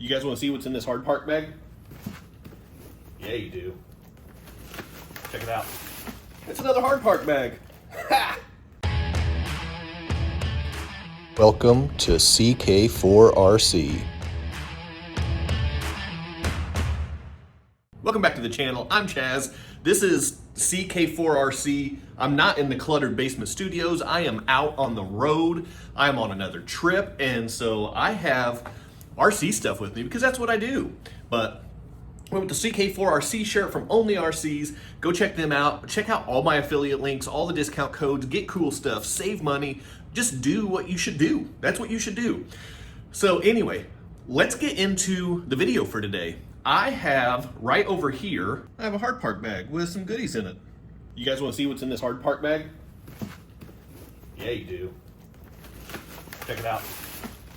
You guys want to see what's in this Hardpark bag? Yeah, you do. Check it out. It's another Hardpark bag. Ha! Welcome to CK4RC. Welcome back to the channel. I'm Chaz. This is CK4RC. I'm not in the cluttered basement studios. I am out on the road. I'm on another trip, and so I have RC stuff with me because that's what I do. But went with the CK4RC shirt from Only RCs. Go check them out. Check out all my affiliate links, all the discount codes, get cool stuff, save money. Just do what you should do. That's what you should do. So anyway, let's get into the video for today. I have right over here, I have a Hardpark bag with some goodies in it. You guys want to see what's in this Hardpark bag? Yeah, you do. Check it out.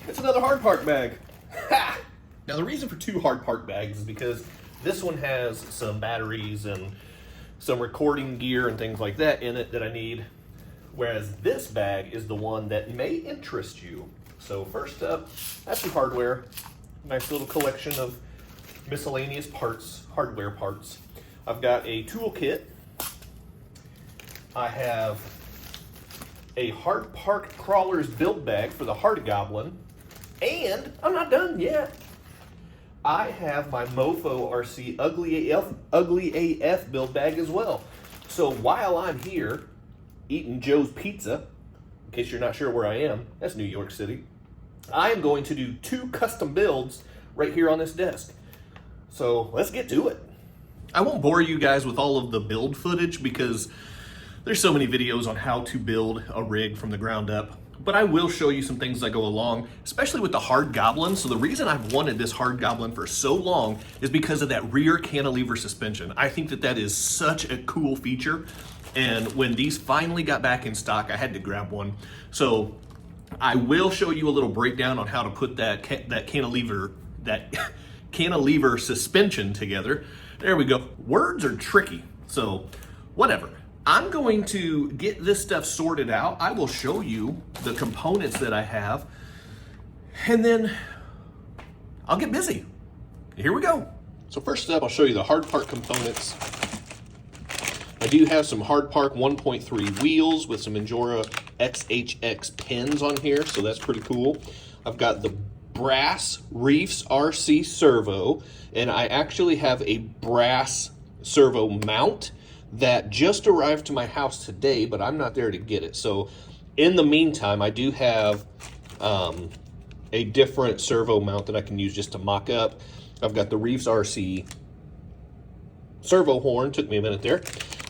It's another Hardpark bag. Ha! Now the reason for two Hardpark bags is because this one has some batteries and some recording gear and things like that in it that I need, whereas this bag is the one that may interest you. So first up, that's some hardware. Nice little collection of miscellaneous parts, hardware parts. I've got a tool kit. I have a Hardpark Crawlers build bag for the Hardgoblin. And I'm not done yet. I have my Mofo RC Ugly AF build bag as well. So while I'm here eating Joe's Pizza, in case you're not sure where I am, that's New York City, I am going to do two custom builds right here on this desk. So let's get to it. I won't bore you guys with all of the build footage because there's so many videos on how to build a rig from the ground up. But I will show you some things as I go along, especially with the Hardgoblin. So the reason I've wanted this Hardgoblin for so long is because of that rear cantilever suspension. I think that that is such a cool feature. And when these finally got back in stock, I had to grab one. So I will show you a little breakdown on how to put that cantilever suspension together. There we go. Words are tricky, so whatever. I'm going to get this stuff sorted out. I will show you the components that I have, and then I'll get busy. Here we go. So first up, I'll show you the Hardpark components. I do have some Hardpark 1.3 wheels with some Injora XHX pins on here, so that's pretty cool. I've got the brass Reefs RC servo, and I actually have a brass servo mount that just arrived to my house today, but I'm not there to get it. So in the meantime, I do have a different servo mount that I can use just to mock up. I've got the Reefs RC servo horn, took me a minute there.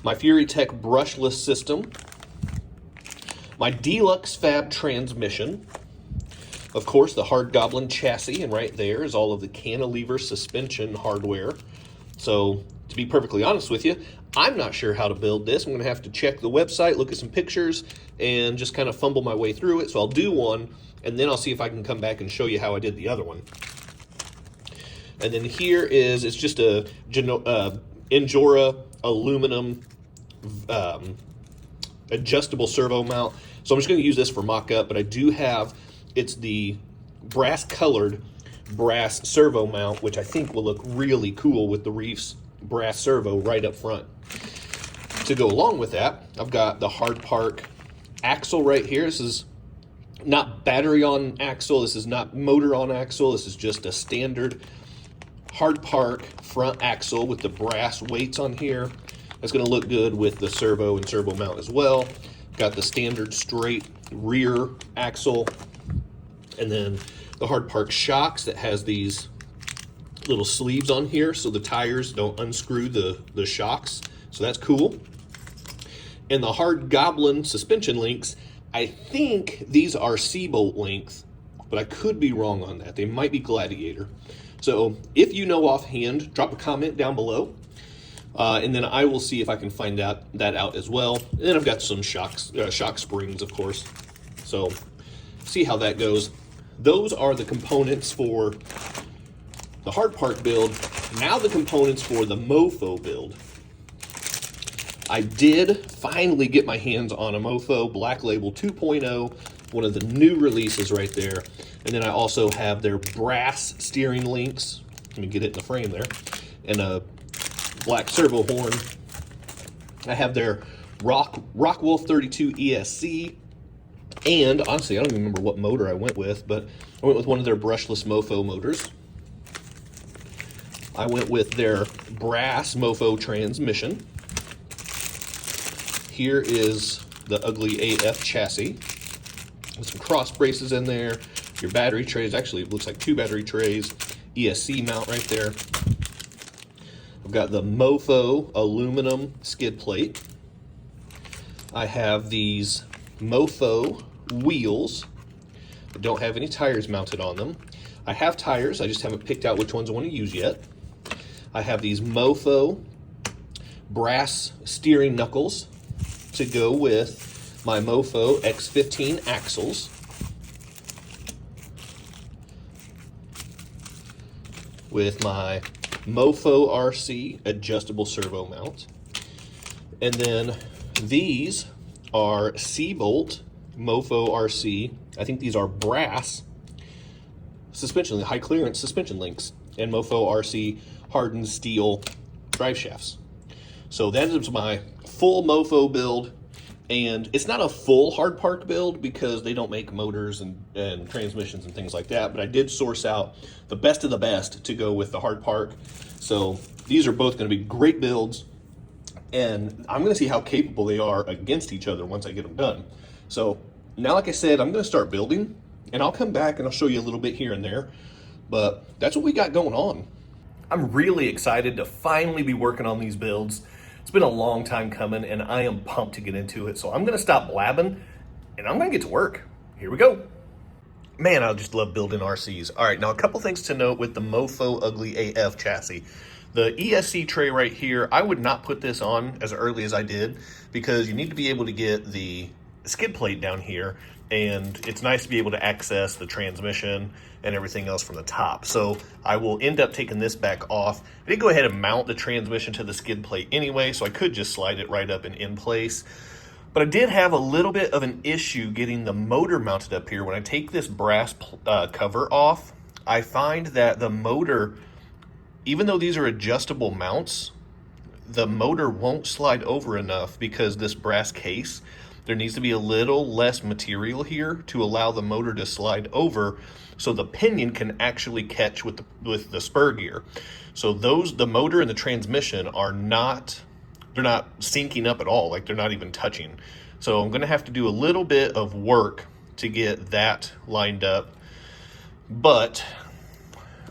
My Fury Tech brushless system. My Deluxe Fab transmission. Of course, the Hardgoblin chassis, and right there is all of the cantilever suspension hardware. So to be perfectly honest with you, I'm not sure how to build this. I'm going to have to check the website, look at some pictures, and just kind of fumble my way through it. So I'll do one, and then I'll see if I can come back and show you how I did the other one. And then here is, it's just a Injora aluminum adjustable servo mount. So I'm just going to use this for mock-up, but I do have, it's the brass-colored brass servo mount, which I think will look really cool with the Reefs brass servo right up front. To go along with that, I've got the Hardpark axle right here. This is not battery on axle. This is not motor on axle. This is just a standard Hardpark front axle with the brass weights on here. That's going to look good with the servo and servo mount as well. Got the standard straight rear axle, and then the Hardpark shocks that has these little sleeves on here so the tires don't unscrew the shocks. So that's cool. And the Hardgoblin suspension links, I think these are C-bolt length, but I could be wrong on that. They might be Gladiator. So if you know offhand, drop a comment down below, and then I will see if I can find that out as well. And then I've got some shock springs, of course. So see how that goes. Those are the components for the Hardpark build. Now the components for the Mofo build. I did finally get my hands on a Mofo Black Label 2.0, one of the new releases right there. And then I also have their brass steering links. Let me get it in the frame there. And a black servo horn. I have their Rockwolf 32 ESC. And honestly, I don't even remember what motor I went with, but I went with one of their brushless Mofo motors. I went with their brass Mofo transmission. Here is the ugly AF chassis with some cross braces in there. Your battery trays, actually it looks like 2 battery trays. ESC mount right there. I've got the Mofo aluminum skid plate. I have these Mofo wheels that don't have any tires mounted on them. I have tires, I just haven't picked out which ones I want to use yet. I have these Mofo brass steering knuckles to go with my Mofo X15 axles. With my Mofo RC adjustable servo mount. And then these are C-Bolt Mofo RC. I think these are brass suspension, high clearance suspension links, and Mofo RC hardened steel drive shafts. So that is my full Mofo build, and it's not a full Hardpark build because they don't make motors and transmissions and things like that, but I did source out the best of the best to go with the Hardpark. So these are both going to be great builds, and I'm going to see how capable they are against each other once I get them done. So now, like I said, I'm going to start building, and I'll come back and I'll show you a little bit here and there, but that's what we got going on. I'm really excited to finally be working on these builds. It's been a long time coming, and I am pumped to get into it. So I'm going to stop blabbing, and I'm going to get to work. Here we go. Man, I just love building RCs. All right, now a couple things to note with the Mofo Ugly AF chassis. The ESC tray right here, I would not put this on as early as I did because you need to be able to get the skid plate down here, and it's nice to be able to access the transmission and everything else from the top. So I will end up taking this back off. I did go ahead and mount the transmission to the skid plate anyway, so I could just slide it right up and in place. But I did have a little bit of an issue getting the motor mounted up here. When I take this brass cover off, I find that the motor, even though these are adjustable mounts, the motor won't slide over enough because this brass case, there needs to be a little less material here to allow the motor to slide over so the pinion can actually catch with the spur gear. So the motor and the transmission are not, they're not syncing up at all, like they're not even touching. So I'm gonna have to do a little bit of work to get that lined up. But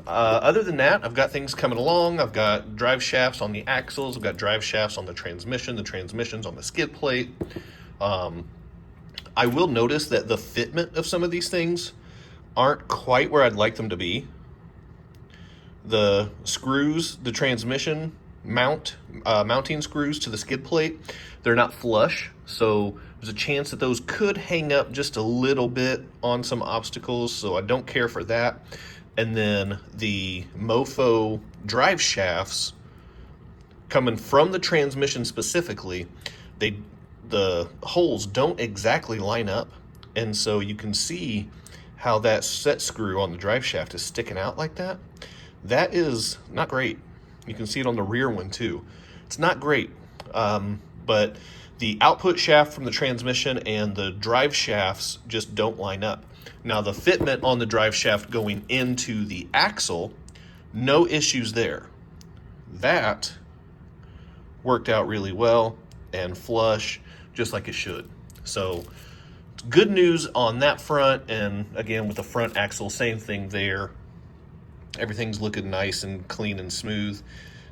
other than that, I've got things coming along. I've got drive shafts on the axles, I've got drive shafts on the transmission's on the skid plate. I will notice that the fitment of some of these things aren't quite where I'd like them to be. The screws, the transmission mounting screws to the skid plate, they're not flush, so there's a chance that those could hang up just a little bit on some obstacles, so I don't care for that. And then the Mofo drive shafts coming from the transmission specifically, the holes don't exactly line up, and so you can see how that set screw on the drive shaft is sticking out like that. That is not great. You can see it on the rear one too. It's not great, but the output shaft from the transmission and the drive shafts just don't line up. Now the fitment on the drive shaft going into the axle, no issues there. That worked out really well and flush, just like it should. So good news on that front, and again with the front axle, same thing there. Everything's looking nice and clean and smooth.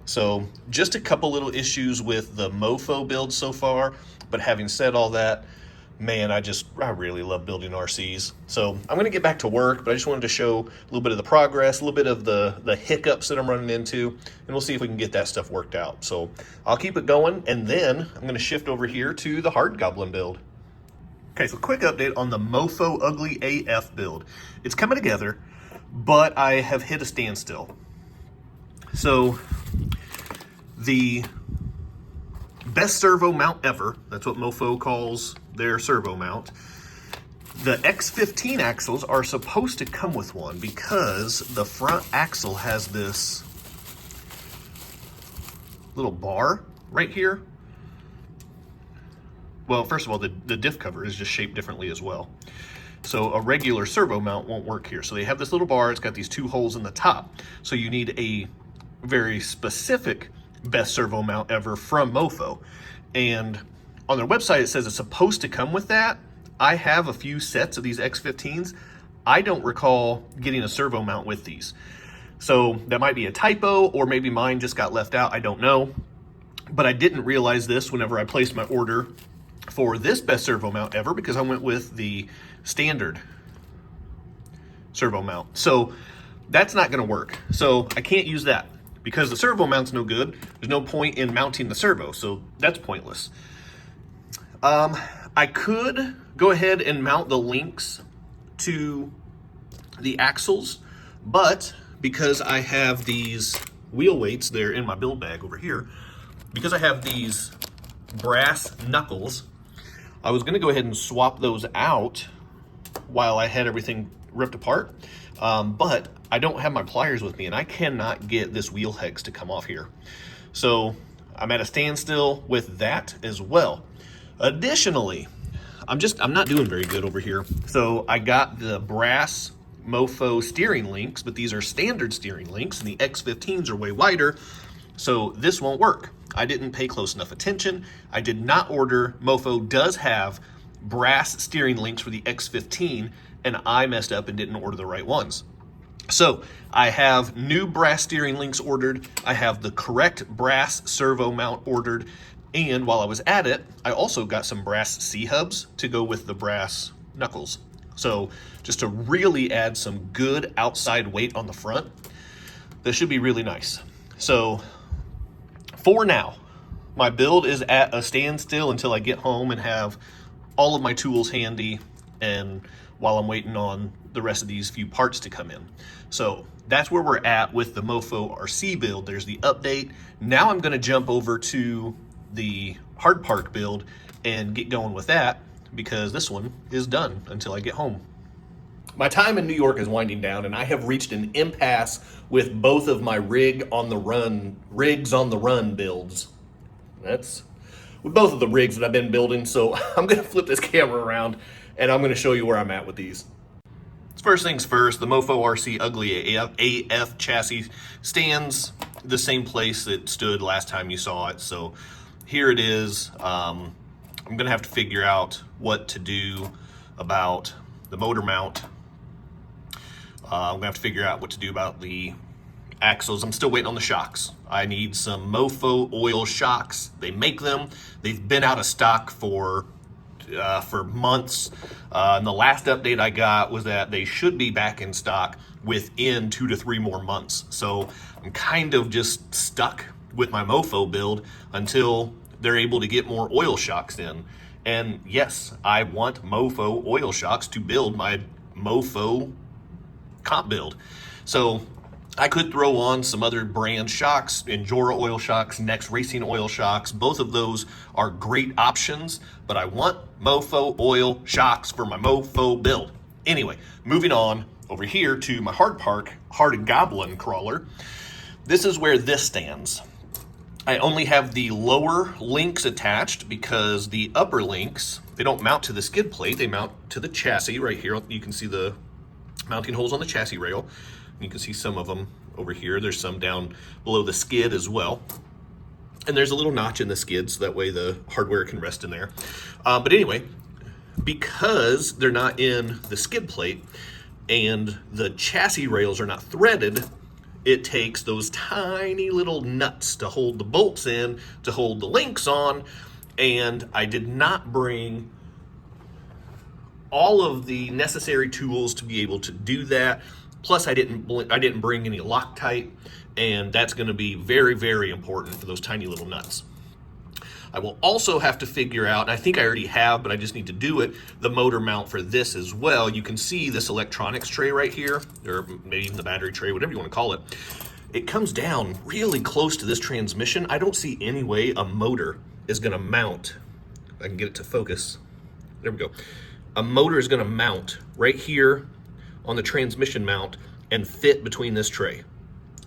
So just a couple little issues with the Mofo build so far, but having said all that, man, I really love building RCs. So I'm gonna get back to work, but I just wanted to show a little bit of the progress, a little bit of the hiccups that I'm running into, and we'll see if we can get that stuff worked out. So I'll keep it going, and then I'm gonna shift over here to the Hard Goblin build. Okay, so quick update on the Mofo Ugly AF build. It's coming together, but I have hit a standstill. So the best servo mount ever, that's what Mofo calls their servo mount. The X15 axles are supposed to come with one because the front axle has this little bar right here. Well, first of all, the diff cover is just shaped differently as well. So a regular servo mount won't work here. So they have this little bar, it's got these two holes in the top. So you need a very specific best servo mount ever from Mofo. And on their website, it says it's supposed to come with that. I have a few sets of these X15s. I don't recall getting a servo mount with these. So that might be a typo, or maybe mine just got left out, I don't know. But I didn't realize this whenever I placed my order for this best servo mount ever, because I went with the standard servo mount. So that's not gonna work. So I can't use that because the servo mount's no good. There's no point in mounting the servo, so that's pointless. I could go ahead and mount the links to the axles, but because I have these wheel weights there in my build bag over here, because I have these brass knuckles, I was gonna go ahead and swap those out while I had everything ripped apart, but I don't have my pliers with me and I cannot get this wheel hex to come off here. So I'm at a standstill with that as well. Additionally, I'm not doing very good over here. So I got the brass Mofo steering links, but these are standard steering links and the X15s are way wider. So this won't work. I didn't pay close enough attention. I did not order. Mofo does have brass steering links for the X15 and I messed up and didn't order the right ones. So I have new brass steering links ordered. I have the correct brass servo mount ordered. And while I was at it, I also got some brass C-hubs to go with the brass knuckles. So just to really add some good outside weight on the front, this should be really nice. So for now, my build is at a standstill until I get home and have all of my tools handy, and while I'm waiting on the rest of these few parts to come in. So that's where we're at with the Mofo RC build. There's the update. Now I'm gonna jump over to the Hardpark build and get going with that, because this one is done until I get home. My time in New York is winding down and I have reached an impasse with both of my rigs on the run builds. That's with both of the rigs that I've been building. So I'm gonna flip this camera around and I'm gonna show you where I'm at with these. First things first, the Mofo RC Ugly AF chassis stands the same place it stood last time you saw it. So here it is. I'm gonna have to figure out what to do about the motor mount. I'm gonna have to figure out what to do about the axles. I'm still waiting on the shocks. I need some Mofo oil shocks. They make them. They've been out of stock for months. And the last update I got was that they should be back in stock within 2 to 3 more months. So I'm kind of just stuck with my Mofo build until they're able to get more oil shocks in. And yes, I want Mofo oil shocks to build my Mofo comp build. So I could throw on some other brand shocks, Endura oil shocks, Next Racing oil shocks. Both of those are great options, but I want Mofo oil shocks for my Mofo build. Anyway, moving on over here to my Hardpark Hard Goblin crawler. This is where this stands. I only have the lower links attached because the upper links, they don't mount to the skid plate, they mount to the chassis right here. You can see the mounting holes on the chassis rail. You can see some of them over here. There's some down below the skid as well. And there's a little notch in the skid so that way the hardware can rest in there. But anyway, because they're not in the skid plate and the chassis rails are not threaded, it takes those tiny little nuts to hold the bolts in, to hold the links on, and I did not bring all of the necessary tools to be able to do that. Plus, I didn't bring any Loctite, and that's going to be very, very important for those tiny little nuts. I will also have to figure out, and I think I already have, but I just need to do it, the motor mount for this as well. You can see this electronics tray right here, or maybe even the battery tray, whatever you want to call it. It comes down really close to this transmission. I don't see any way a motor is going to mount. I can get it to focus. There we go. a motor is going to mount right here on the transmission mount and fit between this tray.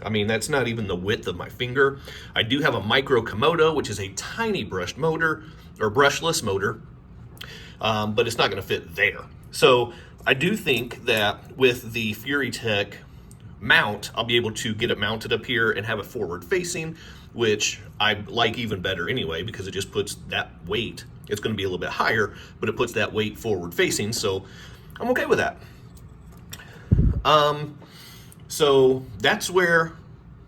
I mean, that's not even the width of my finger. I do have a micro Komodo, which is a tiny brushed motor, or brushless motor, but it's not going to fit there. So I do think that with the Fury Tech mount, I'll be able to get it mounted up here and have it forward facing, which I like even better anyway, because it just puts that weight, it's going to be a little bit higher, but it puts that weight forward facing, so I'm okay with that. So that's where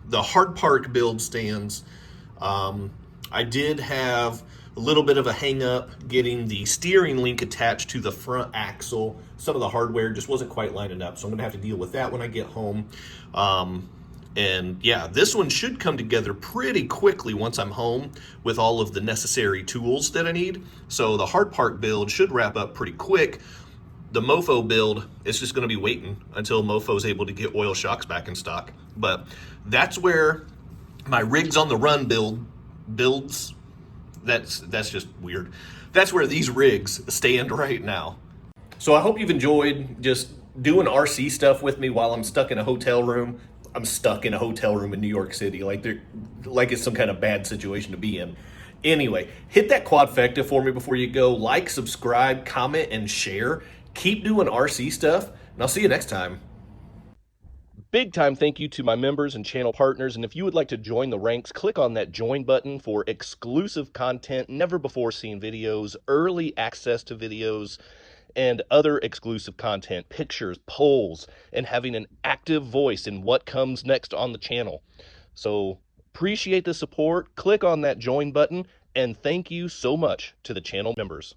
the Hardpark build stands. I did have a little bit of a hang up getting the steering link attached to the front axle. Some of the hardware just wasn't quite lining up, so I'm gonna have to deal with that when I get home. And yeah, this one should come together pretty quickly once I'm home with all of the necessary tools that I need. So the Hardpark build should wrap up pretty quick. The Mofo build is just going to be waiting until Mofo is able to get oil shocks back in stock. But that's where my rigs on the run builds. That's just weird. That's where these rigs stand right now. So I hope you've enjoyed just doing RC stuff with me while I'm stuck in a hotel room. I'm stuck in a hotel room in New York City, like it's some kind of bad situation to be in. Anyway, hit that quadfecta for me before you go. Like, subscribe, comment, and share. Keep doing RC stuff, and I'll see you next time. Big time thank you to my members and channel partners, and if you would like to join the ranks, click on that join button for exclusive content, never before seen videos, early access to videos, and other exclusive content, pictures, polls, and having an active voice in what comes next on the channel. So appreciate the support. Click on that join button, and thank you so much to the channel members.